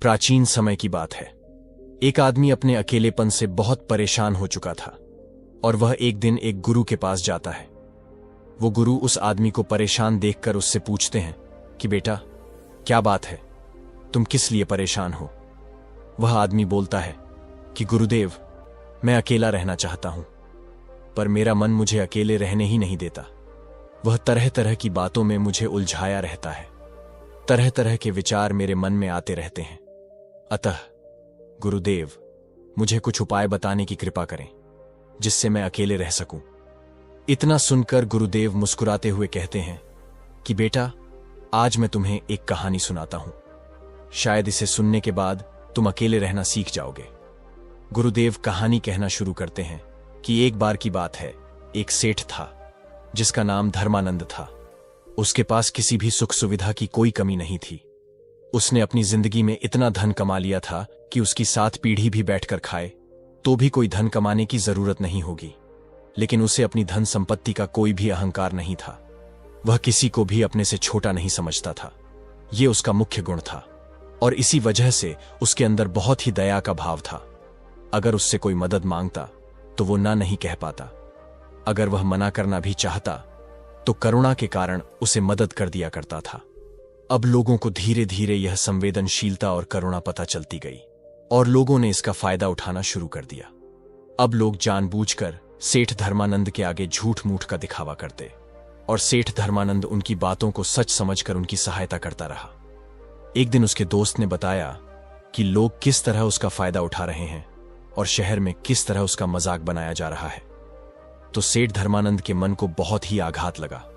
प्राचीन समय की बात है। एक आदमी अपने अकेलेपन से बहुत परेशान हो चुका था और वह एक दिन एक गुरु के पास जाता है। वो गुरु उस आदमी को परेशान देखकर उससे पूछते हैं कि बेटा, क्या बात है, तुम किस लिए परेशान हो? वह आदमी बोलता है कि गुरुदेव, मैं अकेला रहना चाहता हूं, पर मेरा मन मुझे अकेले रहने ही नहीं देता। वह तरह तरह की बातों में मुझे उलझाया रहता है। तरह तरह के विचार मेरे मन में आते रहते हैं। अतः गुरुदेव, मुझे कुछ उपाय बताने की कृपा करें जिससे मैं अकेले रह सकूं। इतना सुनकर गुरुदेव मुस्कुराते हुए कहते हैं कि बेटा, आज मैं तुम्हें एक कहानी सुनाता हूं। शायद इसे सुनने के बाद तुम अकेले रहना सीख जाओगे। गुरुदेव कहानी कहना शुरू करते हैं कि एक बार की बात है, एक सेठ था जिसका नाम धर्मानंद था। उसके पास किसी भी सुख सुविधा की कोई कमी नहीं थी। उसने अपनी जिंदगी में इतना धन कमा लिया था कि उसकी 7 पीढ़ी भी बैठकर खाए तो भी कोई धन कमाने की जरूरत नहीं होगी। लेकिन उसे अपनी धन संपत्ति का कोई भी अहंकार नहीं था। वह किसी को भी अपने से छोटा नहीं समझता था। यह उसका मुख्य गुण था और इसी वजह से उसके अंदर बहुत ही दया का भाव था। अगर उससे कोई मदद मांगता तो वो ना नहीं कह पाता। अगर वह मना करना भी चाहता तो करुणा के कारण उसे मदद कर दिया करता था। अब लोगों को धीरे धीरे यह संवेदनशीलता और करुणा पता चलती गई और लोगों ने इसका फायदा उठाना शुरू कर दिया। अब लोग जानबूझकर सेठ धर्मानंद के आगे झूठ मूठ का दिखावा करते और सेठ धर्मानंद उनकी बातों को सच समझकर उनकी सहायता करता रहा। एक दिन उसके दोस्त ने बताया कि लोग किस तरह उसका फायदा उठा रहे हैं और शहर में किस तरह उसका मजाक बनाया जा रहा है। तो सेठ धर्मानंद के मन को बहुत ही आघात लगा।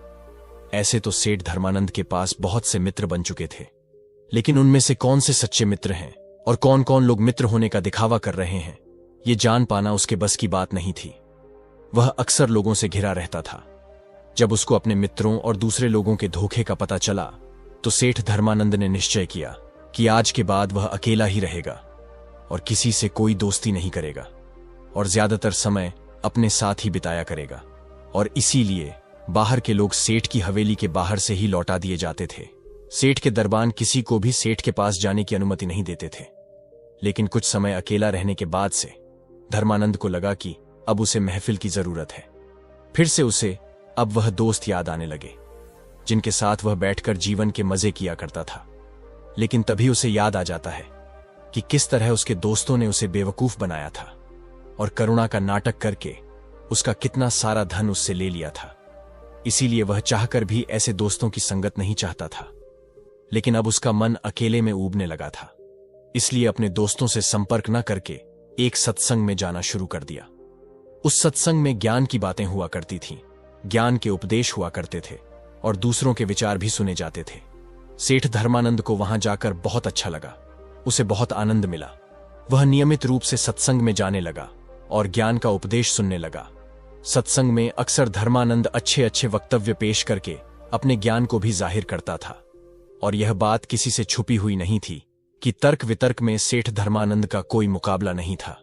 ऐसे तो सेठ धर्मानंद के पास बहुत से मित्र बन चुके थे, लेकिन उनमें से कौन से सच्चे मित्र हैं और कौन कौन लोग मित्र होने का दिखावा कर रहे हैं, ये जान पाना उसके बस की बात नहीं थी। वह अक्सर लोगों से घिरा रहता था। जब उसको अपने मित्रों और दूसरे लोगों के धोखे का पता चला तो सेठ धर्मानंद ने निश्चय किया कि आज के बाद वह अकेला ही रहेगा और किसी से कोई दोस्ती नहीं करेगा और ज्यादातर समय अपने साथ ही बिताया करेगा। और इसीलिए बाहर के लोग सेठ की हवेली के बाहर से ही लौटा दिए जाते थे। सेठ के दरबान किसी को भी सेठ के पास जाने की अनुमति नहीं देते थे। लेकिन कुछ समय अकेला रहने के बाद से धर्मानंद को लगा कि अब उसे महफिल की जरूरत है। फिर से उसे अब वह दोस्त याद आने लगे जिनके साथ वह बैठकर जीवन के मजे किया करता था। लेकिन तभी उसे याद आ जाता है कि किस तरह उसके दोस्तों ने उसे बेवकूफ बनाया था और करुणा का नाटक करके उसका कितना सारा धन उससे ले लिया था। इसीलिए वह चाहकर भी ऐसे दोस्तों की संगत नहीं चाहता था। लेकिन अब उसका मन अकेले में ऊबने लगा था। इसलिए अपने दोस्तों से संपर्क न करके एक सत्संग में जाना शुरू कर दिया। उस सत्संग में ज्ञान की बातें हुआ करती थीं, ज्ञान के उपदेश हुआ करते थे और दूसरों के विचार भी सुने जाते थे। सेठ धर्मानंद को वहां जाकर बहुत अच्छा लगा। उसे बहुत आनंद मिला। वह नियमित रूप से सत्संग में जाने लगा और ज्ञान का उपदेश सुनने लगा। सत्संग में अक्सर धर्मानंद अच्छे अच्छे वक्तव्य पेश करके अपने ज्ञान को भी जाहिर करता था। और यह बात किसी से छुपी हुई नहीं थी कि तर्क वितर्क में सेठ धर्मानंद का कोई मुकाबला नहीं था।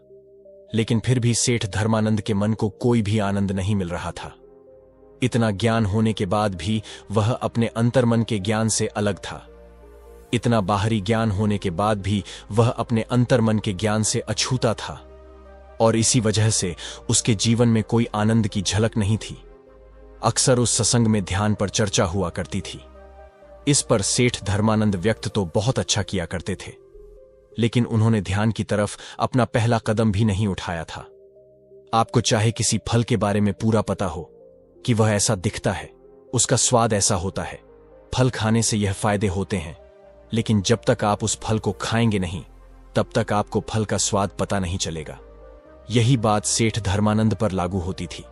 लेकिन फिर भी सेठ धर्मानंद के मन को कोई भी आनंद नहीं मिल रहा था। इतना ज्ञान होने के बाद भी वह अपने अंतर्मन के ज्ञान से अलग था। इतना बाहरी ज्ञान होने के बाद भी वह अपने अंतर्मन के ज्ञान से अछूता था और इसी वजह से उसके जीवन में कोई आनंद की झलक नहीं थी। अक्सर उस सत्संग में ध्यान पर चर्चा हुआ करती थी। इस पर सेठ धर्मानंद व्यक्त तो बहुत अच्छा किया करते थे, लेकिन उन्होंने ध्यान की तरफ अपना पहला कदम भी नहीं उठाया था। आपको चाहे किसी फल के बारे में पूरा पता हो कि वह ऐसा दिखता है, उसका स्वाद ऐसा होता है, फल खाने से यह फायदे होते हैं, लेकिन जब तक आप उस फल को खाएंगे नहीं तब तक आपको फल का स्वाद पता नहीं चलेगा। यही बात सेठ धर्मानंद पर लागू होती थी।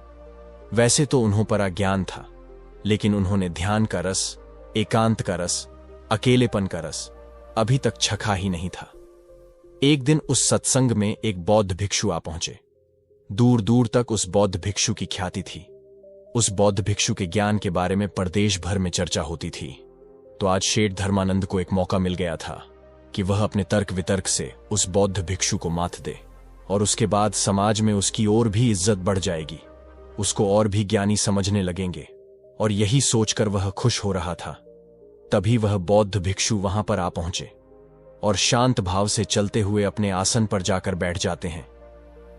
वैसे तो उन्हों पर अज्ञान था, लेकिन उन्होंने ध्यान का रस, एकांत का रस, अकेलेपन का रस अभी तक चखा ही नहीं था। एक दिन उस सत्संग में एक बौद्ध भिक्षु आ पहुंचे। दूर दूर तक उस बौद्ध भिक्षु की ख्याति थी। उस बौद्ध भिक्षु के ज्ञान के बारे में प्रदेश भर में चर्चा होती थी। तो आज सेठ धर्मानंद को एक मौका मिल गया था कि वह अपने तर्क वितर्क से उस बौद्ध भिक्षु को मात दे और उसके बाद समाज में उसकी और भी इज्जत बढ़ जाएगी, उसको और भी ज्ञानी समझने लगेंगे। और यही सोचकर वह खुश हो रहा था। तभी वह बौद्ध भिक्षु वहां पर आ पहुंचे। और शांत भाव से चलते हुए अपने आसन पर जाकर बैठ जाते हैं।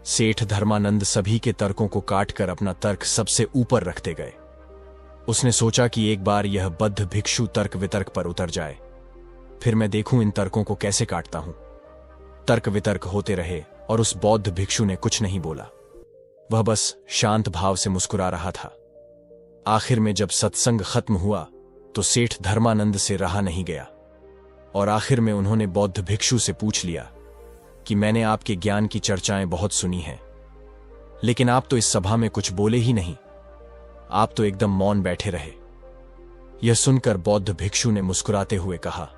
सेठ धर्मानंद सभी के तर्कों को काटकर अपना तर्क सबसे ऊपर रखते गए। उसने सोचा कि एक बार यह बद्ध भिक्षु तर्क वितर्क पर उतर जाए, फिर मैं देखूं इन तर्कों को कैसे काटता हूं। तर्क वितर्क होते रहे और उस बौद्ध भिक्षु ने कुछ नहीं बोला। वह बस शांत भाव से मुस्कुरा रहा था। आखिर में जब सत्संग खत्म हुआ तो सेठ धर्मानंद से रहा नहीं गया और आखिर में उन्होंने बौद्ध भिक्षु से पूछ लिया कि मैंने आपके ज्ञान की चर्चाएं बहुत सुनी हैं, लेकिन आप तो इस सभा में कुछ बोले ही नहीं, आप तो एकदम मौन बैठे रहे। यह सुनकर बौद्ध भिक्षु ने मुस्कुराते हुए कहा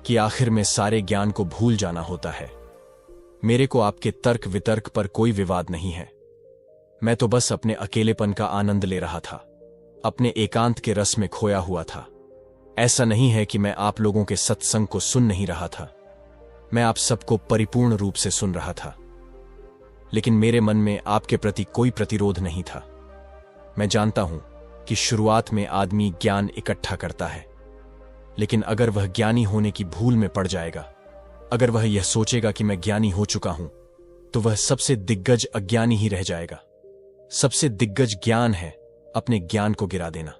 कि आखिर में सारे ज्ञान को भूल जाना होता है। मेरे को आपके तर्क वितर्क पर कोई विवाद नहीं है। मैं तो बस अपने अकेलेपन का आनंद ले रहा था, अपने एकांत के रस में खोया हुआ था। ऐसा नहीं है कि मैं आप लोगों के सत्संग को सुन नहीं रहा था, मैं आप सबको परिपूर्ण रूप से सुन रहा था, लेकिन मेरे मन में आपके प्रति कोई प्रतिरोध नहीं था। मैं जानता हूं कि शुरुआत में आदमी ज्ञान इकट्ठा करता है, लेकिन अगर वह ज्ञानी होने की भूल में पड़ जाएगा, अगर वह यह सोचेगा कि मैं ज्ञानी हो चुका हूं, तो वह सबसे दिग्गज अज्ञानी ही रह जाएगा। सबसे दिग्गज ज्ञान है अपने ज्ञान को गिरा देना,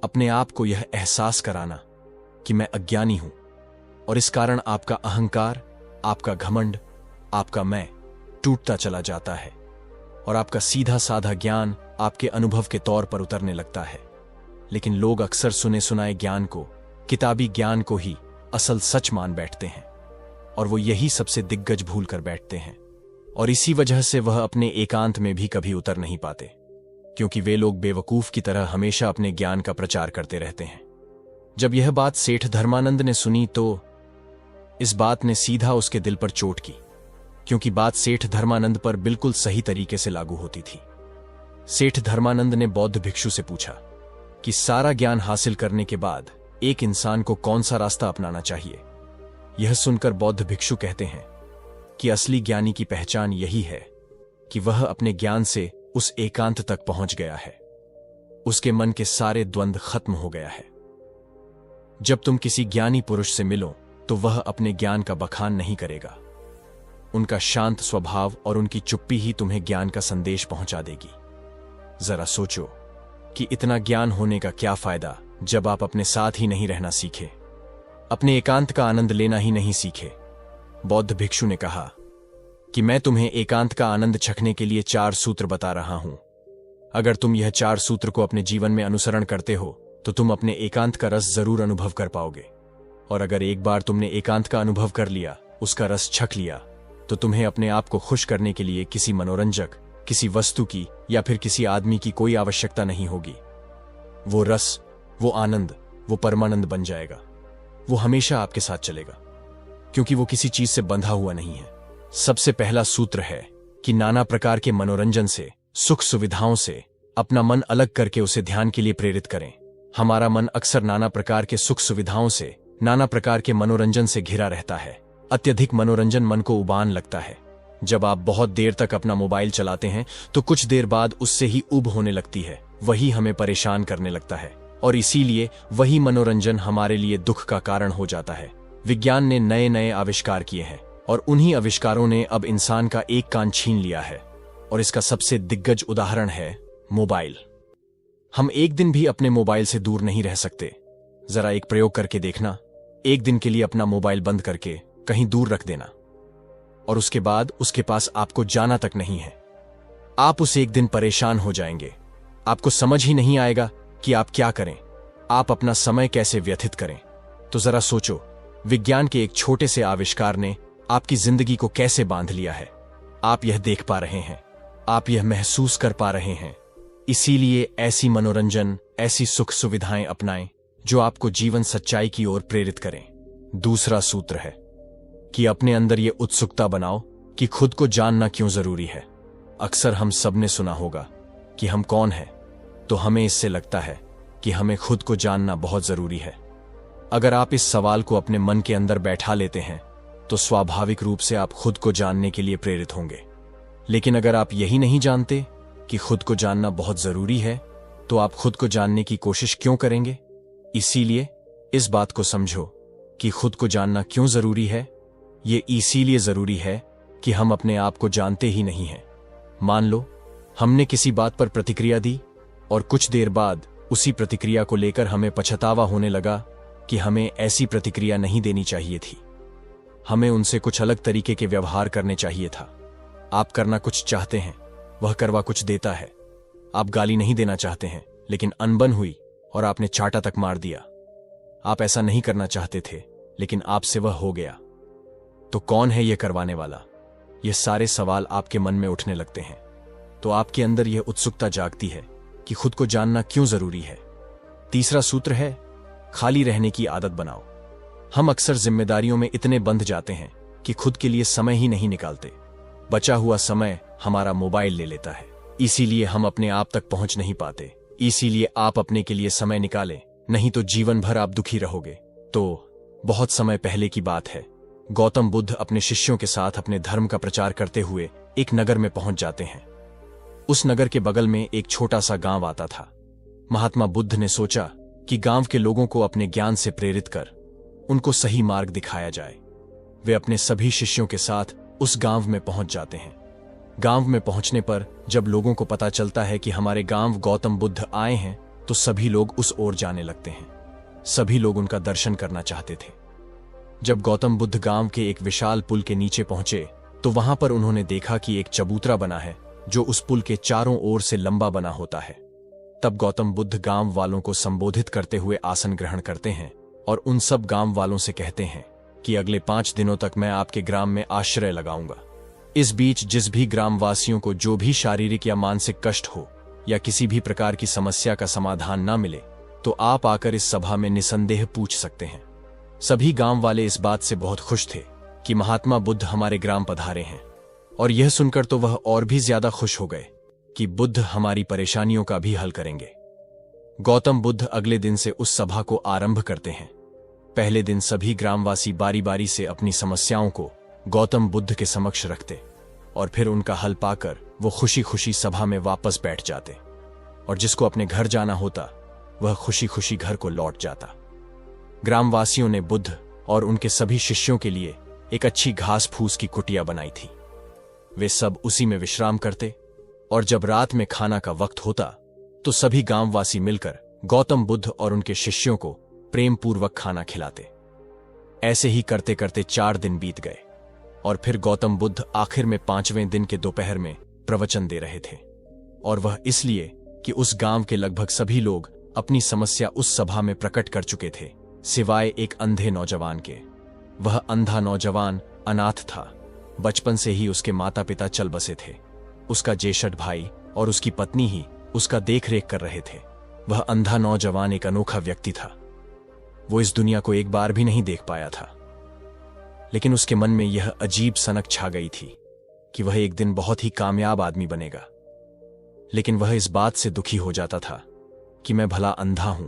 अपने आप को यह एहसास कराना कि मैं अज्ञानी हूं, और इस कारण आपका अहंकार, आपका घमंड, आपका मैं टूटता चला जाता है और आपका सीधा साधा ज्ञान आपके अनुभव के तौर पर उतरने लगता है। लेकिन लोग अक्सर सुने सुनाए ज्ञान को, किताबी ज्ञान को ही असल सच मान बैठते हैं और वो यही सबसे दिग्गज भूल कर बैठते हैं, और इसी वजह से वह अपने एकांत में भी कभी उतर नहीं पाते, क्योंकि वे लोग बेवकूफ की तरह हमेशा अपने ज्ञान का प्रचार करते रहते हैं। जब यह बात सेठ धर्मानंद ने सुनी तो इस बात ने सीधा उसके दिल पर चोट की, क्योंकि बात सेठ धर्मानंद पर बिल्कुल सही तरीके से लागू होती थी। सेठ धर्मानंद ने बौद्ध भिक्षु से पूछा कि सारा ज्ञान हासिल करने के बाद एक इंसान को कौन सा रास्ता अपनाना चाहिए। यह सुनकर बौद्ध भिक्षु कहते हैं कि असली ज्ञानी की पहचान यही है कि वह अपने ज्ञान से उस एकांत तक पहुंच गया है, उसके मन के सारे द्वंद्व खत्म हो गया है। जब तुम किसी ज्ञानी पुरुष से मिलो तो वह अपने ज्ञान का बखान नहीं करेगा, उनका शांत स्वभाव और उनकी चुप्पी ही तुम्हें ज्ञान का संदेश पहुंचा देगी। जरा सोचो कि इतना ज्ञान होने का क्या फायदा जब आप अपने साथ ही नहीं रहना सीखे, अपने एकांत का आनंद लेना ही नहीं सीखे। बौद्ध भिक्षु ने कहा कि मैं तुम्हें एकांत का आनंद चखने के लिए 4 सूत्र बता रहा हूं। अगर तुम यह 4 सूत्र को अपने जीवन में अनुसरण करते हो तो तुम अपने एकांत का रस जरूर अनुभव कर पाओगे, और अगर एक बार तुमने एकांत का अनुभव कर लिया, उसका रस छक लिया, तो तुम्हें अपने आप को खुश करने के लिए किसी मनोरंजक, किसी वस्तु की या फिर किसी आदमी की कोई आवश्यकता नहीं होगी। वो रस, वो आनंद, वो परमानंद बन जाएगा। वो हमेशा आपके साथ चलेगा, क्योंकि वो किसी चीज से बंधा हुआ नहीं है। सबसे पहला सूत्र है कि नाना प्रकार के मनोरंजन से, सुख सुविधाओं से अपना मन अलग करके उसे ध्यान के लिए प्रेरित करें। हमारा मन अक्सर नाना प्रकार के सुख सुविधाओं से, नाना प्रकार के मनोरंजन से घिरा रहता है। अत्यधिक मनोरंजन मन को उबान लगता है। जब आप बहुत देर तक अपना मोबाइल चलाते हैं तो कुछ देर बाद उससे ही ऊब होने लगती है, वही हमें परेशान करने लगता है, और इसीलिए वही मनोरंजन हमारे लिए दुख का कारण हो जाता है। विज्ञान ने नए नए आविष्कार किए हैं और उन्हीं आविष्कारों ने अब इंसान का एक कान छीन लिया है, और इसका सबसे दिग्गज उदाहरण है मोबाइल। हम एक दिन भी अपने मोबाइल से दूर नहीं रह सकते। जरा एक प्रयोग करके देखना, एक दिन के लिए अपना मोबाइल बंद करके कहीं दूर रख देना, और उसके बाद उसके पास आपको जाना तक नहीं है। आप उस एक दिन परेशान हो जाएंगे, आपको समझ ही नहीं आएगा कि आप क्या करें, आप अपना समय कैसे व्यतीत करें। तो जरा सोचो, विज्ञान के एक छोटे से आविष्कार ने आपकी जिंदगी को कैसे बांध लिया है। आप यह देख पा रहे हैं, आप यह महसूस कर पा रहे हैं। इसीलिए ऐसी मनोरंजन, ऐसी सुख सुविधाएं अपनाएं जो आपको जीवन सच्चाई की ओर प्रेरित करें। दूसरा सूत्र है कि अपने अंदर ये उत्सुकता बनाओ कि खुद को जानना क्यों जरूरी है। अक्सर हम सब ने सुना होगा कि हम कौन हैं, तो हमें इससे लगता है कि हमें खुद को जानना बहुत जरूरी है। अगर आप इस सवाल को अपने मन के अंदर बैठा लेते हैं तो स्वाभाविक रूप से आप खुद को जानने के लिए प्रेरित होंगे। लेकिन अगर आप यही नहीं जानते कि खुद को जानना बहुत जरूरी है, तो आप खुद को जानने की कोशिश क्यों करेंगे? इसीलिए इस बात को समझो कि खुद को जानना क्यों जरूरी है? ये इसीलिए जरूरी है कि हम अपने आप को जानते ही नहीं हैं। मान लो हमने किसी बात पर प्रतिक्रिया दी और कुछ देर बाद उसी प्रतिक्रिया को लेकर हमें पछतावा होने लगा कि हमें ऐसी प्रतिक्रिया नहीं देनी चाहिए थी, हमें उनसे कुछ अलग तरीके के व्यवहार करने चाहिए था। आप करना कुछ चाहते हैं, वह करवा कुछ देता है। आप गाली नहीं देना चाहते हैं, लेकिन अनबन हुई और आपने चाटा तक मार दिया। आप ऐसा नहीं करना चाहते थे, लेकिन आपसे वह हो गया। तो कौन है यह करवाने वाला? ये सारे सवाल आपके मन में उठने लगते हैं। तो आपके अंदर यह उत्सुकता जागती है कि खुद को जानना क्यों जरूरी है। तीसरा सूत्र है, खाली रहने की आदत बनाओ। हम अक्सर जिम्मेदारियों में इतने बंध जाते हैं कि खुद के लिए समय ही नहीं निकालते। बचा हुआ समय हमारा मोबाइल ले लेता है, इसीलिए हम अपने आप तक पहुंच नहीं पाते। इसीलिए आप अपने के लिए समय निकालें, नहीं तो जीवन भर आप दुखी रहोगे। तो बहुत समय पहले की बात है, गौतम बुद्ध अपने शिष्यों के साथ अपने धर्म का प्रचार करते हुए एक नगर में पहुंच जाते हैं। उस नगर के बगल में एक छोटा सा गांव आता था। महात्मा बुद्ध ने सोचा कि गांव के लोगों को अपने ज्ञान से प्रेरित कर उनको सही मार्ग दिखाया जाए। वे अपने सभी शिष्यों के साथ उस गांव में पहुंच जाते हैं। गांव में पहुंचने पर जब लोगों को पता चलता है कि हमारे गांव गौतम बुद्ध आए हैं, तो सभी लोग उस ओर जाने लगते हैं। सभी लोग उनका दर्शन करना चाहते थे। जब गौतम बुद्ध गांव के एक विशाल पुल के नीचे पहुंचे, तो वहां पर उन्होंने देखा कि एक चबूतरा बना है जो उस पुल के चारों ओर से लंबा बना होता है। तब गौतम बुद्ध गांव वालों को संबोधित करते हुए आसन ग्रहण करते हैं और उन सब गांव वालों से कहते हैं कि अगले 5 दिनों तक मैं आपके ग्राम में आश्रय लगाऊंगा। इस बीच जिस भी ग्रामवासियों को जो भी शारीरिक या मानसिक कष्ट हो या किसी भी प्रकार की समस्या का समाधान ना मिले, तो आप आकर इस सभा में निसंदेह पूछ सकते हैं। सभी गांव वाले इस बात से बहुत खुश थे कि महात्मा बुद्ध हमारे ग्राम पधारे हैं, और यह सुनकर तो वह और भी ज्यादा खुश हो गए कि बुद्ध हमारी परेशानियों का भी हल करेंगे। गौतम बुद्ध अगले दिन से उस सभा को आरंभ करते हैं। पहले दिन सभी ग्रामवासी बारी बारी से अपनी समस्याओं को गौतम बुद्ध के समक्ष रखते और फिर उनका हल पाकर वो खुशी खुशी सभा में वापस बैठ जाते, और जिसको अपने घर जाना होता वह खुशी खुशी घर को लौट जाता। ग्रामवासियों ने बुद्ध और उनके सभी शिष्यों के लिए एक अच्छी घास फूस की कुटिया बनाई थी। वे सब उसी में विश्राम करते, और जब रात में खाना का वक्त होता तो सभी गांववासी मिलकर गौतम बुद्ध और उनके शिष्यों को प्रेम पूर्वक खाना खिलाते। ऐसे ही करते करते 4 दिन बीत गए, और फिर गौतम बुद्ध आखिर में 5वें दिन के दोपहर में प्रवचन दे रहे थे। और वह इसलिए कि उस गांव के लगभग सभी लोग अपनी समस्या उस सभा में प्रकट कर चुके थे, सिवाय एक अंधे नौजवान के। वह अंधा नौजवान अनाथ था। बचपन से ही उसके माता पिता चल बसे थे। उसका ज्येष्ठ भाई और उसकी पत्नी ही उसका देखरेख कर रहे थे। वह अंधा नौजवान एक अनोखा व्यक्ति था। वो इस दुनिया को एक बार भी नहीं देख पाया था, लेकिन उसके मन में यह अजीब सनक छा गई थी कि वह एक दिन बहुत ही कामयाब आदमी बनेगा। लेकिन वह इस बात से दुखी हो जाता था कि मैं भला अंधा हूं,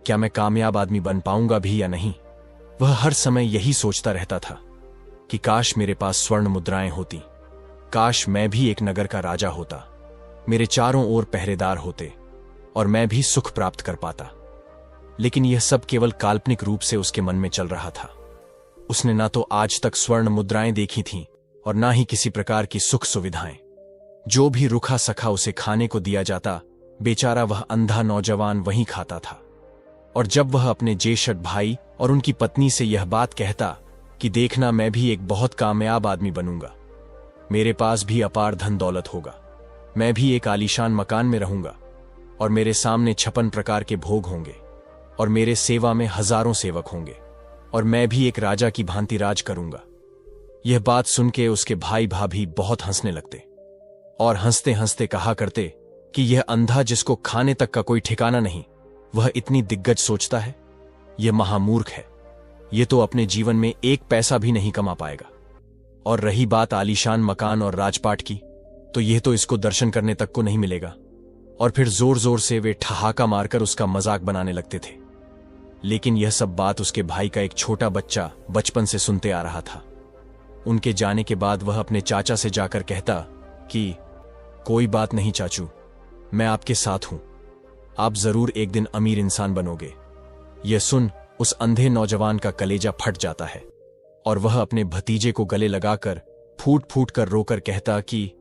क्या मैं कामयाब आदमी बन पाऊंगा भी या नहीं। वह हर समय यही सोचता रहता था कि काश मेरे पास स्वर्ण मुद्राएं होती, काश मैं भी एक नगर का राजा होता, मेरे चारों ओर पहरेदार होते और मैं भी सुख प्राप्त कर पाता। लेकिन यह सब केवल काल्पनिक रूप से उसके मन में चल रहा था। उसने ना तो आज तक स्वर्ण मुद्राएं देखी थीं और ना ही किसी प्रकार की सुख सुविधाएं। जो भी रुखा सखा उसे खाने को दिया जाता, बेचारा वह अंधा नौजवान वहीं खाता था। और जब वह अपने ज्येष्ठ भाई और उनकी पत्नी से यह बात कहता कि देखना मैं भी एक बहुत कामयाब आदमी बनूंगा, मेरे पास भी अपार धन दौलत होगा, मैं भी एक आलीशान मकान में रहूंगा और मेरे सामने 56 प्रकार के भोग होंगे और मेरे सेवा में हजारों सेवक होंगे और मैं भी एक राजा की भांति राज करूंगा। यह बात सुनके उसके भाई भाभी बहुत हंसने लगते और हंसते हंसते कहा करते कि यह अंधा जिसको खाने तक का कोई ठिकाना नहीं, वह इतनी दिग्गज सोचता है, यह महामूर्ख है, यह तो अपने जीवन में 1 पैसा भी नहीं कमा पाएगा। और रही बात आलीशान मकान और राजपाट की, तो यह तो इसको दर्शन करने तक को नहीं मिलेगा। और फिर जोर जोर से वे ठहाका मारकर उसका मजाक बनाने लगते थे। लेकिन यह सब बात उसके भाई का एक छोटा बच्चा बचपन से सुनते आ रहा था। उनके जाने के बाद वह अपने चाचा से जाकर कहता कि कोई बात नहीं चाचू, मैं आपके साथ हूं, आप जरूर एक दिन अमीर इंसान बनोगे। यह सुन उस अंधे नौजवान का कलेजा फट जाता है और वह अपने भतीजे को गले लगाकर फूट फूट कर रोकर कहता कि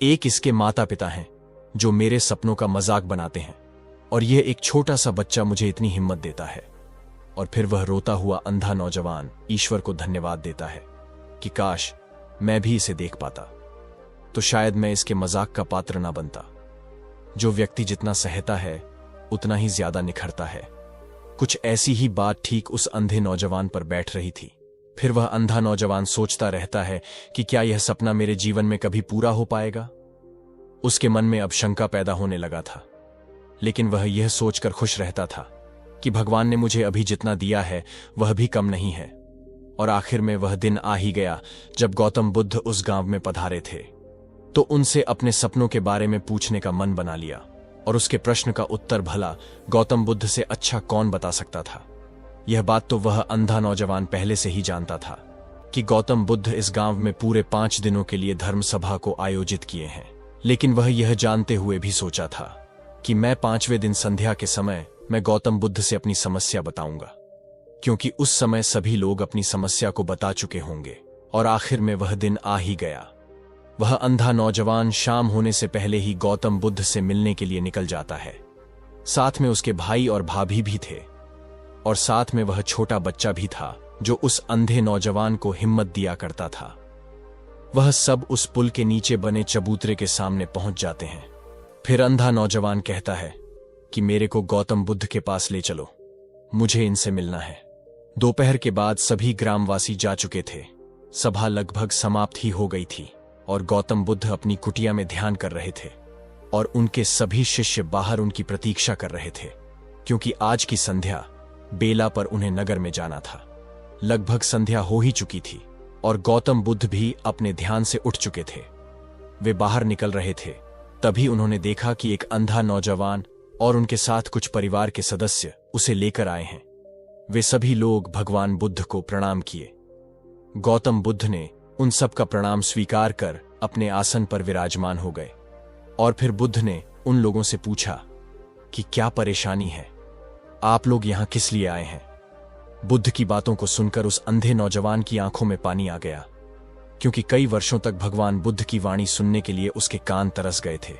एक इसके माता पिता हैं जो मेरे सपनों का मजाक बनाते हैं, और यह एक छोटा सा बच्चा मुझे इतनी हिम्मत देता है। और फिर वह रोता हुआ अंधा नौजवान ईश्वर को धन्यवाद देता है कि काश मैं भी इसे देख पाता, तो शायद मैं इसके मजाक का पात्र ना बनता। जो व्यक्ति जितना सहता है उतना ही ज्यादा निखरता है। कुछ ऐसी ही बात ठीक उस अंधे नौजवान पर बैठ रही थी। फिर वह अंधा नौजवान सोचता रहता है कि क्या यह सपना मेरे जीवन में कभी पूरा हो पाएगा। उसके मन में अब शंका पैदा होने लगा था, लेकिन वह यह सोचकर खुश रहता था कि भगवान ने मुझे अभी जितना दिया है वह भी कम नहीं है। और आखिर में वह दिन आ ही गया जब गौतम बुद्ध उस गांव में पधारे थे, तो उनसे अपने सपनों के बारे में पूछने का मन बना लिया। और उसके प्रश्न का उत्तर भला गौतम बुद्ध से अच्छा कौन बता सकता था। यह बात तो वह अंधा नौजवान पहले से ही जानता था कि गौतम बुद्ध इस गांव में पूरे 5 दिनों के लिए धर्म सभा को आयोजित किए हैं। लेकिन वह यह जानते हुए भी सोचा था कि मैं 5वें दिन संध्या के समय मैं गौतम बुद्ध से अपनी समस्या बताऊंगा, क्योंकि उस समय सभी लोग अपनी समस्या को बता चुके होंगे। और आखिर में वह दिन आ ही गया। वह अंधा नौजवान शाम होने से पहले ही गौतम बुद्ध से मिलने के लिए निकल जाता है। साथ में उसके भाई और भाभी भी थे, और साथ में वह छोटा बच्चा भी था जो उस अंधे नौजवान को हिम्मत दिया करता था। वह सब उस पुल के नीचे बने चबूतरे के सामने पहुंच जाते हैं। फिर अंधा नौजवान कहता है कि मेरे को गौतम बुद्ध के पास ले चलो, मुझे इनसे मिलना है। दोपहर के बाद सभी ग्रामवासी जा चुके थे। सभा लगभग समाप्त ही हो गई थी और गौतम बुद्ध अपनी कुटिया में ध्यान कर रहे थे, और उनके सभी शिष्य बाहर उनकी प्रतीक्षा कर रहे थे, क्योंकि आज की संध्या बेला पर उन्हें नगर में जाना था। लगभग संध्या हो ही चुकी थी और गौतम बुद्ध भी अपने ध्यान से उठ चुके थे। वे बाहर निकल रहे थे, तभी उन्होंने देखा कि एक अंधा नौजवान और उनके साथ कुछ परिवार के सदस्य उसे लेकर आए हैं। वे सभी लोग भगवान बुद्ध को प्रणाम किए। गौतम बुद्ध ने उन सब का प्रणाम स्वीकार कर अपने आसन पर विराजमान हो गए। और फिर बुद्ध ने उन लोगों से पूछा कि क्या परेशानी है, आप लोग यहां किस लिए आए हैं। बुद्ध की बातों को सुनकर उस अंधे नौजवान की आंखों में पानी आ गया, क्योंकि कई वर्षों तक भगवान बुद्ध की वाणी सुनने के लिए उसके कान तरस गए थे।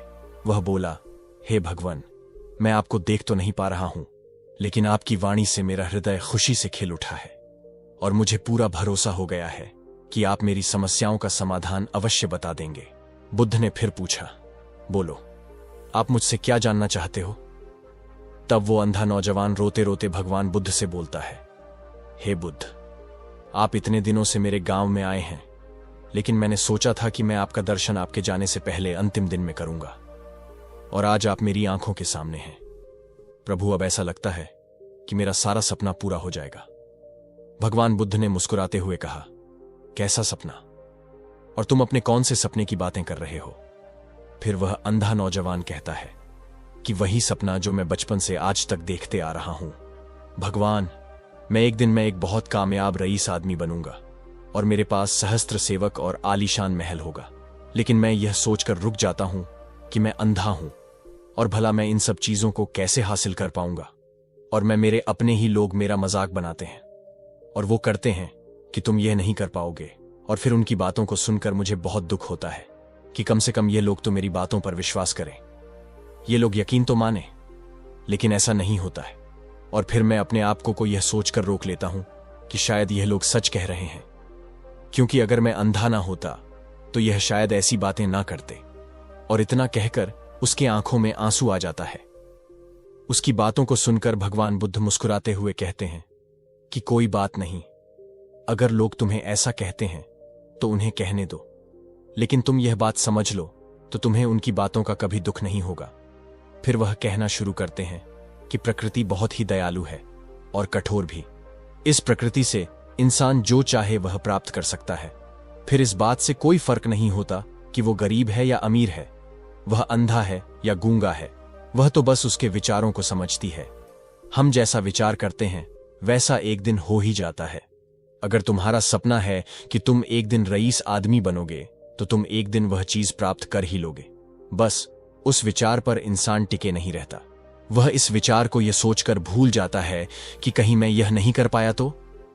वह बोला, हे भगवान, मैं आपको देख तो नहीं पा रहा हूं, लेकिन आपकी वाणी से मेरा हृदय खुशी से खिल उठा है और मुझे पूरा भरोसा हो गया है कि आप मेरी समस्याओं का समाधान अवश्य बता देंगे। बुद्ध ने फिर पूछा, बोलो, आप मुझसे क्या जानना चाहते हो। तब वो अंधा नौजवान रोते रोते भगवान बुद्ध से बोलता है, हे बुद्ध, आप इतने दिनों से मेरे गांव में आए हैं, लेकिन मैंने सोचा था कि मैं आपका दर्शन आपके जाने से पहले अंतिम दिन में करूंगा, और आज आप मेरी आंखों के सामने हैं। प्रभु, अब ऐसा लगता है कि मेरा सारा सपना पूरा हो जाएगा। भगवान बुद्ध ने मुस्कुराते हुए कहा, कैसा सपना, और तुम अपने कौन से सपने की बातें कर रहे हो। फिर वह अंधा नौजवान कहता है कि वही सपना जो मैं बचपन से आज तक देखते आ रहा हूं। भगवान, मैं एक बहुत कामयाब रईस आदमी बनूंगा और मेरे पास सहस्त्र सेवक और आलीशान महल होगा, लेकिन मैं यह सोचकर रुक जाता हूं कि मैं अंधा हूं और भला मैं इन सब चीजों को कैसे हासिल कर पाऊंगा। और मैं मेरे अपने ही लोग मेरा मजाक बनाते हैं और वो करते हैं कि तुम यह नहीं कर पाओगे, और फिर उनकी बातों को सुनकर मुझे बहुत दुख होता है कि कम से कम ये लोग तो मेरी बातों पर विश्वास करें, ये लोग यकीन तो माने, लेकिन ऐसा नहीं होता है। और फिर मैं अपने आप को यह सोचकर रोक लेता हूं कि शायद यह लोग सच कह रहे हैं, क्योंकि अगर मैं अंधा ना होता तो यह शायद ऐसी बातें ना करते। और इतना कहकर उसकी आंखों में आंसू आ जाता है। उसकी बातों को सुनकर भगवान बुद्ध मुस्कुराते हुए कहते हैं कि कोई बात नहीं, अगर लोग तुम्हें ऐसा कहते हैं तो उन्हें कहने दो, लेकिन तुम यह बात समझ लो तो तुम्हें उनकी बातों का कभी दुख नहीं होगा। फिर वह कहना शुरू करते हैं कि प्रकृति बहुत ही दयालु है और कठोर भी। इस प्रकृति से इंसान जो चाहे वह प्राप्त कर सकता है। फिर इस बात से कोई फर्क नहीं होता कि वो गरीब है या अमीर है, वह अंधा है या गूंगा है, वह तो बस उसके विचारों को समझती है। हम जैसा विचार करते हैं वैसा एक दिन हो ही जाता है। अगर तुम्हारा सपना है कि तुम एक दिन रईस आदमी बनोगे तो तुम एक दिन वह चीज प्राप्त कर ही लोगे। बस उस विचार पर इंसान टिके नहीं रहता, वह इस विचार को यह सोचकर भूल जाता है कि कहीं मैं यह नहीं कर पाया तो,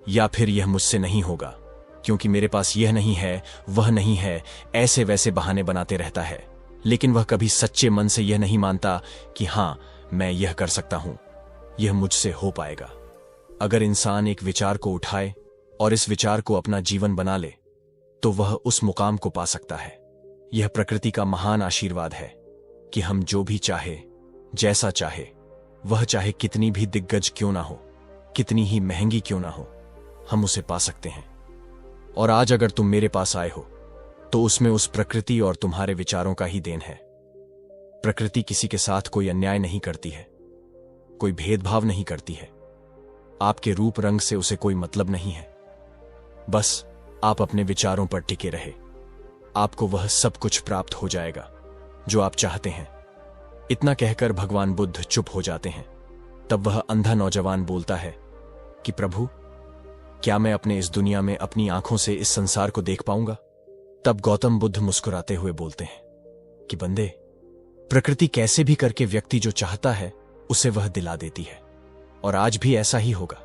या फिर यह मुझसे नहीं होगा क्योंकि मेरे पास यह नहीं है, वह नहीं है, ऐसे वैसे बहाने बनाते रहता है। लेकिन वह कभी सच्चे मन से यह नहीं मानता कि हां, मैं यह कर सकता हूं, यह मुझसे हो पाएगा। अगर इंसान एक विचार को उठाए और इस विचार को अपना जीवन बना ले तो वह उस मुकाम को पा सकता है। यह प्रकृति का महान आशीर्वाद है कि हम जो भी चाहे, जैसा चाहे, वह चाहे कितनी भी दिग्गज क्यों ना हो, कितनी ही महंगी क्यों ना हो, हम उसे पा सकते हैं। और आज अगर तुम मेरे पास आए हो तो उसमें उस प्रकृति और तुम्हारे विचारों का ही देन है। प्रकृति किसी के साथ कोई अन्याय नहीं करती है, कोई भेदभाव नहीं करती है। आपके रूप रंग से उसे कोई मतलब नहीं है। बस आप अपने विचारों पर टिके रहे, आपको वह सब कुछ प्राप्त हो जाएगा जो आप चाहते हैं। इतना कहकर भगवान बुद्ध चुप हो जाते हैं। तब वह अंधा नौजवान बोलता है कि प्रभु, क्या मैं अपने इस दुनिया में अपनी आंखों से इस संसार को देख पाऊंगा? तब गौतम बुद्ध मुस्कुराते हुए बोलते हैं कि बंदे, प्रकृति कैसे भी करके व्यक्ति जो चाहता है उसे वह दिला देती है, और आज भी ऐसा ही होगा।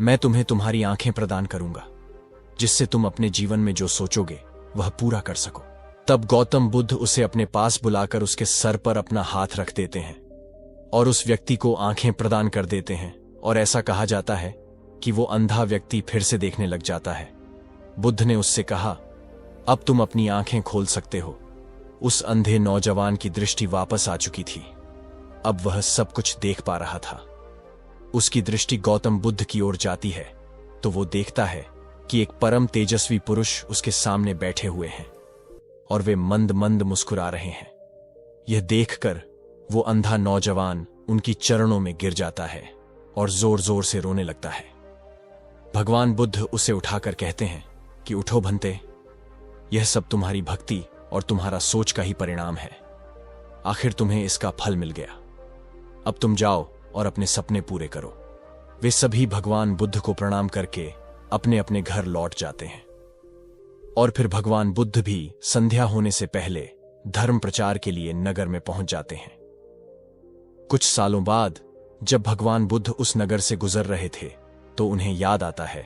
मैं तुम्हें तुम्हारी आंखें प्रदान करूंगा जिससे तुम अपने जीवन में जो सोचोगे वह पूरा कर सको। तब गौतम बुद्ध उसे अपने पास बुलाकर उसके सर पर अपना हाथ रख देते हैं और उस व्यक्ति को आंखें प्रदान कर देते हैं, और ऐसा कहा जाता है कि वो अंधा व्यक्ति फिर से देखने लग जाता है। बुद्ध ने उससे कहा, अब तुम अपनी आंखें खोल सकते हो। उस अंधे नौजवान की दृष्टि वापस आ चुकी थी। अब वह सब कुछ देख पा रहा था। उसकी दृष्टि गौतम बुद्ध की ओर जाती है तो वो देखता है कि एक परम तेजस्वी पुरुष उसके सामने बैठे हुए हैं और वे मंद मंद मुस्कुरा रहे हैं। यह देखकर वो अंधा नौजवान उनकी चरणों में गिर जाता है और जोर जोर से रोने लगता है। भगवान बुद्ध उसे उठाकर कहते हैं कि उठो भंते, यह सब तुम्हारी भक्ति और तुम्हारा सोच का ही परिणाम है। आखिर तुम्हें इसका फल मिल गया। अब तुम जाओ और अपने सपने पूरे करो। वे सभी भगवान बुद्ध को प्रणाम करके अपने अपने घर लौट जाते हैं। और फिर भगवान बुद्ध भी संध्या होने से पहले धर्म प्रचार के लिए नगर में पहुंच जाते हैं। कुछ सालों बाद जब भगवान बुद्ध उस नगर से गुजर रहे थे तो उन्हें याद आता है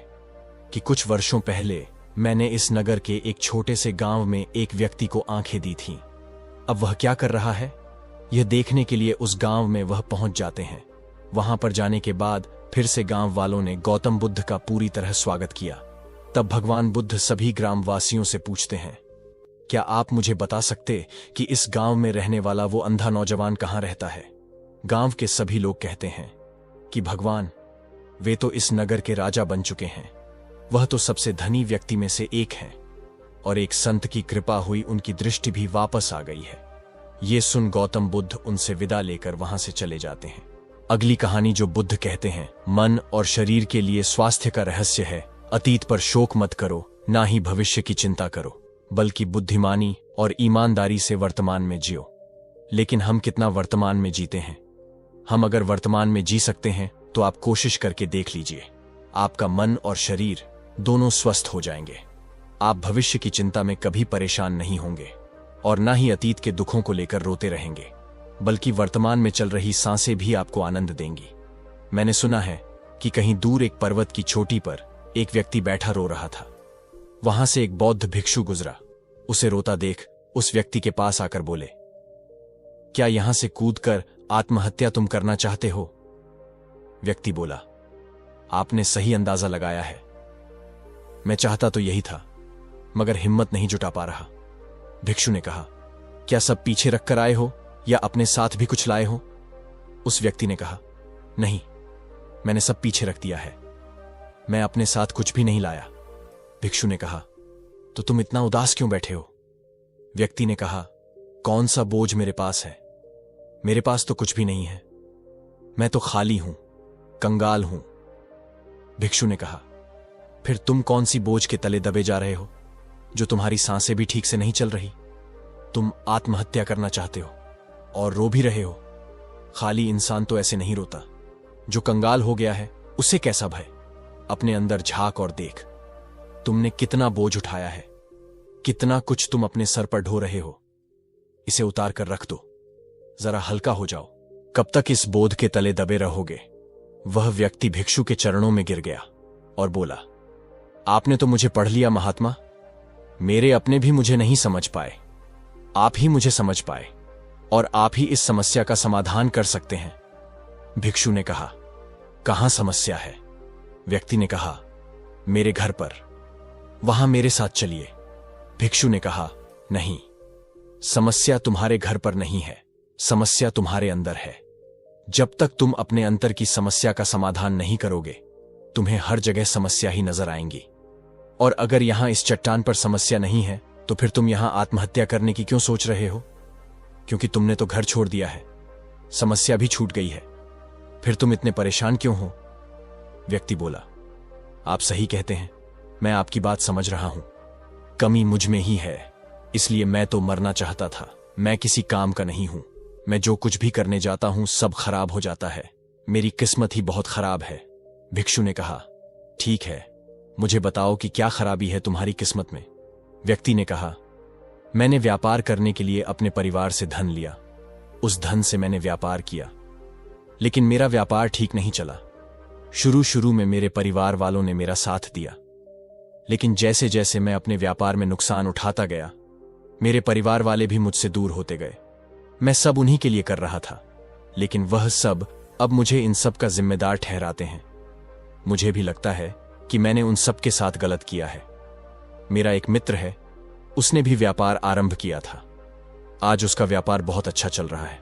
कि कुछ वर्षों पहले मैंने इस नगर के एक छोटे से गांव में एक व्यक्ति को आंखें दी थीं। अब वह क्या कर रहा है, यह देखने के लिए उस गांव में वह पहुंच जाते हैं। वहां पर जाने के बाद फिर से गांव वालों ने गौतम बुद्ध का पूरी तरह स्वागत किया। तब भगवान बुद्ध सभी ग्रामवासियों से पूछते हैं, क्या आप मुझे बता सकते कि इस गांव में रहने वाला वो अंधा नौजवान कहां रहता है? गांव के सभी लोग कहते हैं कि भगवान, वे तो इस नगर के राजा बन चुके हैं। वह तो सबसे धनी व्यक्ति में से एक हैं और एक संत की कृपा हुई उनकी दृष्टि भी वापस आ गई है। ये सुन गौतम बुद्ध उनसे विदा लेकर वहां से चले जाते हैं। अगली कहानी जो बुद्ध कहते हैं, मन और शरीर के लिए स्वास्थ्य का रहस्य है, अतीत पर शोक मत करो, ना ही भविष्य की चिंता करो, बल्कि बुद्धिमानी और ईमानदारी से वर्तमान में जियो। लेकिन हम कितना वर्तमान में जीते हैं? हम अगर वर्तमान में जी सकते हैं तो आप कोशिश करके देख लीजिए, आपका मन और शरीर दोनों स्वस्थ हो जाएंगे। आप भविष्य की चिंता में कभी परेशान नहीं होंगे और ना ही अतीत के दुखों को लेकर रोते रहेंगे, बल्कि वर्तमान में चल रही सांसें भी आपको आनंद देंगी। मैंने सुना है कि कहीं दूर एक पर्वत की चोटी पर एक व्यक्ति बैठा रो रहा था। वहां से एक बौद्ध भिक्षु गुजरा। उसे रोता देख उस व्यक्ति के पास आकर बोले, क्या यहां से कूदकर आत्महत्या तुम करना चाहते हो? व्यक्ति बोला, आपने सही अंदाजा लगाया है। मैं चाहता तो यही था, मगर हिम्मत नहीं जुटा पा रहा। भिक्षु ने कहा, क्या सब पीछे रखकर आए हो या अपने साथ भी कुछ लाए हो? उस व्यक्ति ने कहा, नहीं, मैंने सब पीछे रख दिया है, मैं अपने साथ कुछ भी नहीं लाया। भिक्षु ने कहा, तो तुम इतना उदास क्यों बैठे हो? व्यक्ति ने कहा, कौन सा बोझ मेरे पास है? मेरे पास तो कुछ भी नहीं है, मैं तो खाली हूं, कंगाल हूं। भिक्षु ने कहा, फिर तुम कौन सी बोझ के तले दबे जा रहे हो जो तुम्हारी सांसें भी ठीक से नहीं चल रही? तुम आत्महत्या करना चाहते हो और रो भी रहे हो। खाली इंसान तो ऐसे नहीं रोता, जो कंगाल हो गया है उसे कैसा भय? अपने अंदर झांक और देख, तुमने कितना बोझ उठाया है, कितना कुछ तुम अपने सर पर ढो रहे हो। इसे उतार कर रख दो, जरा हल्का हो जाओ, कब तक इस बोध के तले दबे रहोगे? वह व्यक्ति भिक्षु के चरणों में गिर गया और बोला, आपने तो मुझे पढ़ लिया महात्मा। मेरे अपने भी मुझे नहीं समझ पाए, आप ही मुझे समझ पाए और आप ही इस समस्या का समाधान कर सकते हैं। भिक्षु ने कहा, कहां समस्या है? व्यक्ति ने कहा, मेरे घर पर। वहां मेरे साथ चलिए। भिक्षु ने कहा, नहीं, समस्या तुम्हारे घर पर नहीं है, समस्या तुम्हारे अंदर है। जब तक तुम अपने अंतर की समस्या का समाधान नहीं करोगे, तुम्हें हर जगह समस्या ही नजर आएंगी। और अगर यहां इस चट्टान पर समस्या नहीं है, तो फिर तुम यहां आत्महत्या करने की क्यों सोच रहे हो? क्योंकि तुमने तो घर छोड़ दिया है, समस्या भी छूट गई है, फिर तुम इतने परेशान क्यों हो? व्यक्ति बोला, आप सही कहते हैं, मैं आपकी बात समझ रहा हूं। कमी मुझ में ही है, इसलिए मैं तो मरना चाहता था। मैं किसी काम का नहीं हूं। मैं जो कुछ भी करने जाता हूं सब खराब हो जाता है। मेरी किस्मत ही बहुत खराब है। भिक्षु ने कहा, ठीक है, मुझे बताओ कि क्या खराबी है तुम्हारी किस्मत में? व्यक्ति ने कहा, मैंने व्यापार करने के लिए अपने परिवार से धन लिया। उस धन से मैंने व्यापार किया, लेकिन मेरा व्यापार ठीक नहीं चला। शुरू में मेरे परिवार वालों ने मेरा साथ दिया, लेकिन जैसे जैसे मैं अपने व्यापार में नुकसान उठाता गया, मेरे परिवार वाले भी मुझसे दूर होते गए। मैं सब उन्हीं के लिए कर रहा था, लेकिन वह सब अब मुझे इन सब का जिम्मेदार ठहराते हैं। मुझे भी लगता है कि मैंने उन सब के साथ गलत किया है। मेरा एक मित्र है, उसने भी व्यापार आरंभ किया था। आज उसका व्यापार बहुत अच्छा चल रहा है।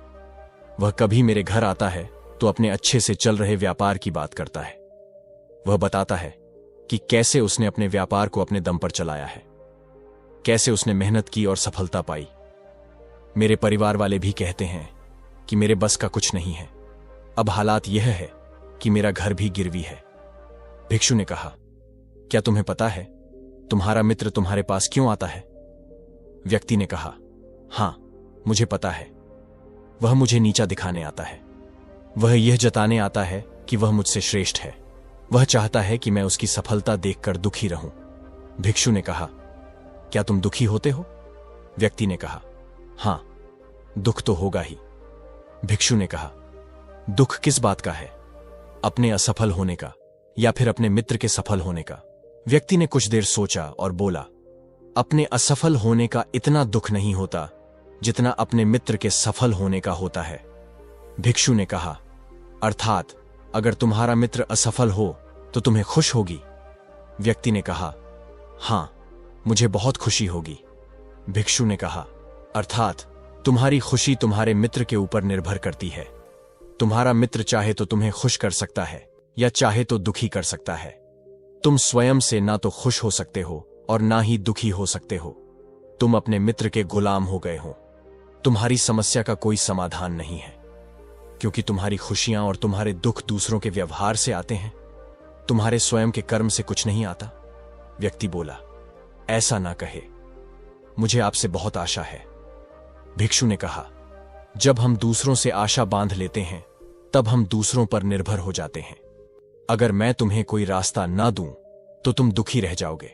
वह कभी मेरे घर आता है तो अपने अच्छे से चल रहे व्यापार की बात करता है। वह बताता है कि कैसे उसने अपने व्यापार को अपने दम पर चलाया है, कैसे उसने मेहनत की और सफलता पाई। मेरे परिवार वाले भी कहते हैं कि मेरे बस का कुछ नहीं है। अब हालात यह है कि मेरा घर भी गिरवी है। भिक्षु ने कहा, क्या तुम्हें पता है तुम्हारा मित्र तुम्हारे पास क्यों आता है? व्यक्ति ने कहा, हां, मुझे पता है। वह मुझे नीचा दिखाने आता है। वह यह जताने आता है कि वह मुझसे श्रेष्ठ है। वह चाहता है कि मैं उसकी सफलता देखकर दुखी रहूं। भिक्षु ने कहा, क्या तुम दुखी होते हो? व्यक्ति ने कहा, हां, दुख तो होगा ही। भिक्षु ने कहा, दुख किस बात का है? अपने असफल होने का या फिर अपने मित्र के सफल होने का? व्यक्ति ने कुछ देर सोचा और बोला, अपने असफल होने का इतना दुख नहीं होता जितना अपने मित्र के सफल होने का होता है। भिक्षु ने कहा, अर्थात अगर तुम्हारा मित्र असफल हो तो तुम्हें खुश होगी? व्यक्ति ने कहा, हां, मुझे बहुत खुशी होगी। भिक्षु ने कहा, अर्थात तुम्हारी खुशी तुम्हारे मित्र के ऊपर निर्भर करती है। तुम्हारा मित्र चाहे तो तुम्हें खुश कर सकता है या चाहे तो दुखी कर सकता है। तुम स्वयं से ना तो खुश हो सकते हो और ना ही दुखी हो सकते हो। तुम अपने मित्र के गुलाम हो गए हो। तुम्हारी समस्या का कोई समाधान नहीं है, क्योंकि तुम्हारी खुशियां और तुम्हारे दुख दूसरों के व्यवहार से आते हैं, तुम्हारे स्वयं के कर्म से कुछ नहीं आता। व्यक्ति बोला, ऐसा ना कहे, मुझे आपसे बहुत आशा है। भिक्षु ने कहा, जब हम दूसरों से आशा बांध लेते हैं तब हम दूसरों पर निर्भर हो जाते हैं। अगर मैं तुम्हें कोई रास्ता ना दूं तो तुम दुखी रह जाओगे,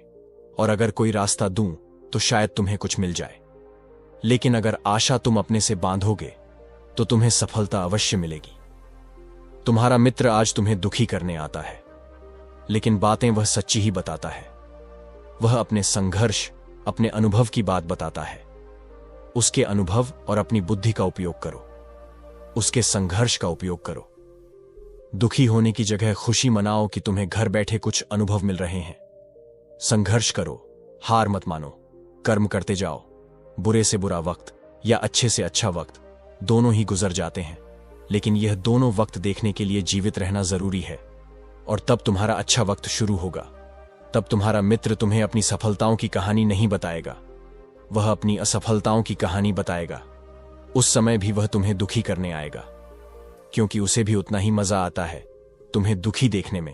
और अगर कोई रास्ता दूं तो शायद तुम्हें कुछ मिल जाए। लेकिन अगर आशा तुम अपने से बांधोगे तो तुम्हें सफलता अवश्य मिलेगी। तुम्हारा मित्र आज तुम्हें दुखी करने आता है, लेकिन बातें वह सच्ची ही बताता है। वह अपने संघर्ष, अपने अनुभव की बात बताता है। उसके अनुभव और अपनी बुद्धि का उपयोग करो, उसके संघर्ष का उपयोग करो। दुखी होने की जगह खुशी मनाओ कि तुम्हें घर बैठे कुछ अनुभव मिल रहे हैं। संघर्ष करो, हार मत मानो, कर्म करते जाओ। बुरे से बुरा वक्त या अच्छे से अच्छा वक्त दोनों ही गुजर जाते हैं, लेकिन यह दोनों वक्त देखने के लिए जीवित रहना जरूरी है, और तब तुम्हारा अच्छा वक्त शुरू होगा। तब तुम्हारा मित्र तुम्हें अपनी सफलताओं की कहानी नहीं बताएगा, वह अपनी असफलताओं की कहानी बताएगा। उस समय भी वह तुम्हें दुखी करने आएगा, क्योंकि उसे भी उतना ही मजा आता है तुम्हें दुखी देखने में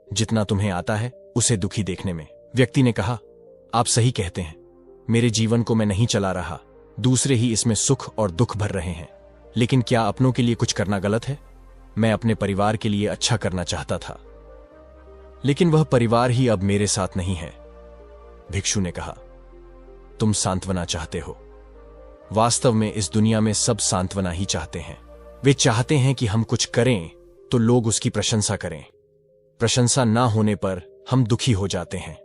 जितना तुम्हें आता है उसे दुखी देखने में। व्यक्ति ने कहा, आप सही कहते हैं, मेरे जीवन को मैं नहीं चला रहा, दूसरे ही इसमें सुख और दुख भर रहे हैं। लेकिन क्या अपनों के लिए कुछ करना गलत है? मैं अपने परिवार के लिए अच्छा करना चाहता था, लेकिन वह परिवार ही अब मेरे साथ नहीं है। भिक्षु ने कहा, तुम सांत्वना चाहते हो। वास्तव में इस दुनिया में सब सांत्वना ही चाहते हैं। वे चाहते हैं कि हम कुछ करें तो लोग उसकी प्रशंसा करें। प्रशंसा ना होने पर हम दुखी हो जाते हैं।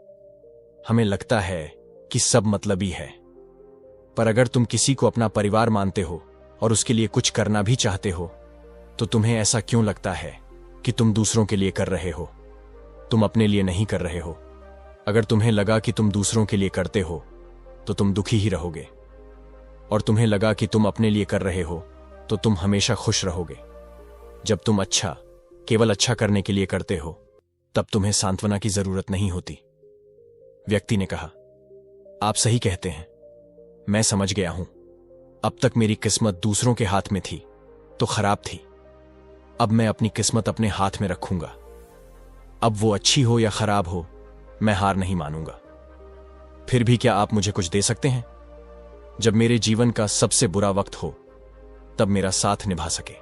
हमें लगता है कि सब मतलबी है। पर अगर तुम किसी को अपना परिवार मानते हो और उसके लिए कुछ करना भी चाहते हो, तो तुम्हें ऐसा क्यों लगता है कि तुम दूसरों के लिए कर रहे हो, तुम अपने लिए नहीं कर रहे हो? अगर तुम्हें लगा कि तुम दूसरों के लिए करते हो तो तुम दुखी ही रहोगे, और तुम्हें लगा कि तुम अपने लिए कर रहे हो तो तुम हमेशा खुश रहोगे। जब तुम अच्छा केवल अच्छा करने के लिए करते हो, तब तुम्हें सांत्वना की जरूरत नहीं होती। व्यक्ति ने कहा, आप सही कहते हैं, मैं समझ गया हूं। अब तक मेरी किस्मत दूसरों के हाथ में थी तो खराब थी। अब मैं अपनी किस्मत अपने हाथ में रखूंगा। अब वो अच्छी हो या खराब हो, मैं हार नहीं मानूंगा। फिर भी क्या आप मुझे कुछ दे सकते हैं? जब मेरे जीवन का सबसे बुरा वक्त हो, तब मेरा साथ निभा सके।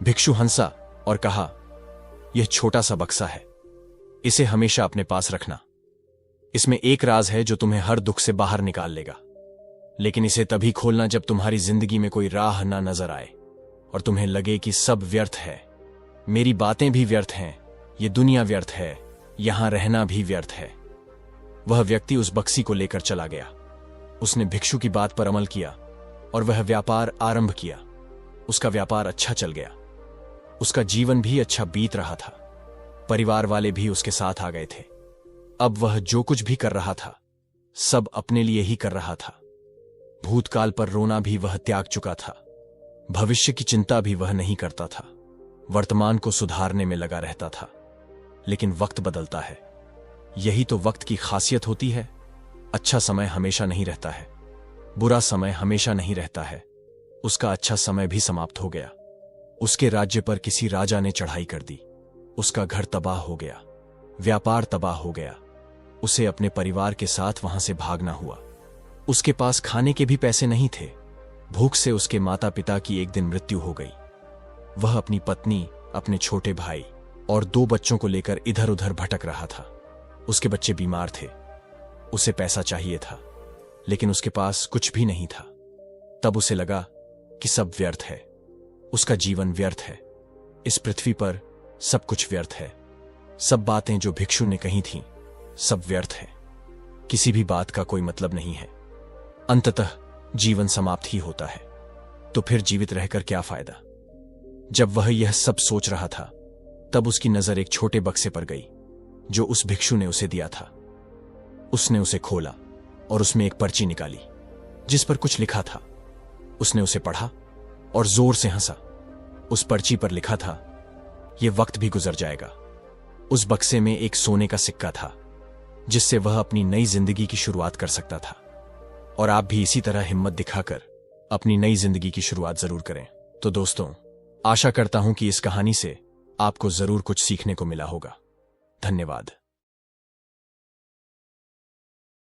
भिक्षु हंसा और कहा, यह छोटा सा बक्सा है, इसे हमेशा अपने पास रखना। इसमें एक राज है जो तुम्हें हर दुख से बाहर निकाल लेगा। लेकिन इसे तभी खोलना जब तुम्हारी जिंदगी में कोई राह ना नजर आए और तुम्हें लगे कि सब व्यर्थ है। मेरी बातें भी व्यर्थ हैं, ये दुनिया व्यर्थ है, यहां रहना भी व्यर्थ है। वह व्यक्ति उस बक्सी को लेकर चला गया। उसने भिक्षु की बात पर अमल किया और वह व्यापार आरंभ किया। उसका व्यापार अच्छा चल गया। उसका जीवन भी अच्छा बीत रहा था। परिवार वाले भी उसके साथ आ गए थे। अब वह जो कुछ भी कर रहा था, सब अपने लिए ही कर रहा था। भूतकाल पर रोना भी वह त्याग चुका था। भविष्य की चिंता भी वह नहीं करता था। वर्तमान को सुधारने में लगा रहता था। लेकिन वक्त बदलता है, यही तो वक्त की खासियत होती है। अच्छा समय हमेशा नहीं रहता है, बुरा समय हमेशा नहीं रहता है। उसका अच्छा समय भी समाप्त हो गया। उसके राज्य पर किसी राजा ने चढ़ाई कर दी। उसका घर तबाह हो गया, व्यापार तबाह हो गया। उसे अपने परिवार के साथ वहां से भागना हुआ। उसके पास खाने के भी पैसे नहीं थे। भूख से उसके माता पिता की एक दिन मृत्यु हो गई। वह अपनी पत्नी, अपने छोटे भाई और 2 बच्चों को लेकर इधर उधर भटक रहा था। उसके बच्चे बीमार थे। उसे पैसा चाहिए था, लेकिन उसके पास कुछ भी नहीं था। तब उसे लगा कि सब व्यर्थ है। उसका जीवन व्यर्थ है। इस पृथ्वी पर सब कुछ व्यर्थ है। सब बातें जो भिक्षु ने कही थीं, सब व्यर्थ है। किसी भी बात का कोई मतलब नहीं है। अंततः जीवन समाप्त ही होता है। तो फिर जीवित रहकर क्या फायदा? जब वह यह सब सोच रहा था, तब उसकी नजर एक छोटे बक्से पर गई जो उस भिक्षु ने उसे दिया था। उसने उसे खोला और उसमें एक पर्ची निकाली जिस पर कुछ लिखा था। उसने उसे पढ़ा और जोर से हंसा। उस पर्ची पर लिखा था, यह वक्त भी गुजर जाएगा। उस बक्से में एक सोने का सिक्का था जिससे वह अपनी नई जिंदगी की शुरुआत कर सकता था। और आप भी इसी तरह हिम्मत दिखाकर अपनी नई जिंदगी की शुरुआत जरूर करें। तो दोस्तों, आशा करता हूं कि इस कहानी से आपको जरूर कुछ सीखने को मिला होगा। धन्यवाद।